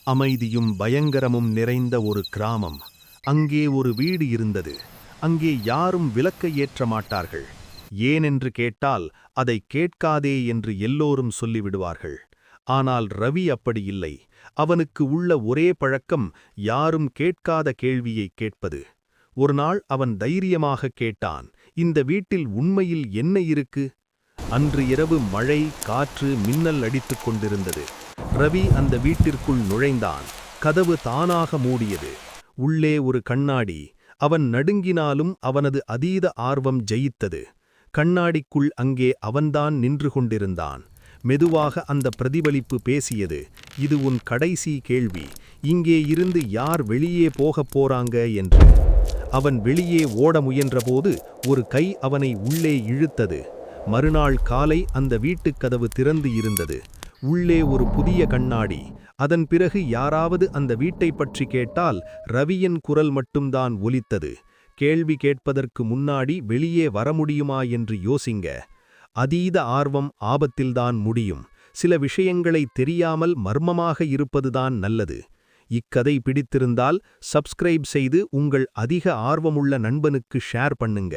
அமைதியும் பயங்கரமும் நிறைந்த ஒரு கிராமம். அங்கே ஒரு வீடு இருந்தது. அங்கே யாரும் விளக்கை ஏற்ற மாட்டார்கள். ஏனென்று கேட்டால் அதை கேட்காதே என்று எல்லோரும் சொல்லிவிடுவார்கள். ஆனால் ரவி அப்படி இல்லை. அவனுக்கு உள்ள ஒரே பழக்கம் யாரும் கேட்காத கேள்வியை கேட்பது. ஒருநாள் அவன் தைரியமாக கேட்டான், இந்த வீட்டில் உண்மையில் என்ன இருக்கு? அன்று இரவு மழை, காற்று, மின்னல் அடித்துக் கொண்டிருந்தது. ரவி அந்த வீட்டிற்குள் நுழைந்தான். கதவு தானாக மூடியது. உள்ளே ஒரு கண்ணாடி. அவன் நடுங்கினாலும் அவனது அதீத ஆர்வம் ஜெயித்தது. கண்ணாடிக்குள் அங்கே அவன்தான் நின்று கொண்டிருந்தான். மெதுவாக அந்த பிரதிபலிப்பு பேசியது, இது உன் கடைசி கேள்வி. இங்கே இருந்து யார் வெளியே போகப் போறாங்க என்று. அவன் வெளியே ஓட முயன்றபோது ஒரு கை அவனை உள்ளே இழுத்தது. மறுநாள் காலை அந்த வீட்டுக் கதவு திறந்து இருந்தது. உள்ளே ஒரு புதிய கண்ணாடி. அதன் பிறகு யாராவது அந்த வீட்டை பற்றி கேட்டால் ரவியின் குரல் மட்டும்தான் ஒலித்தது. கேள்வி கேட்பதற்கு முன்னாடி வெளியே வர முடியுமா என்று யோசிங்க. அதீத ஆர்வம் ஆபத்தில்தான் முடியும். சில விஷயங்களை தெரியாமல் மர்மமாக இருப்பதுதான் நல்லது. இக்கதை பிடித்திருந்தால் சப்ஸ்கிரைப் செய்து உங்கள் அதிக ஆர்வமுள்ள நண்பனுக்கு ஷேர் பண்ணுங்க.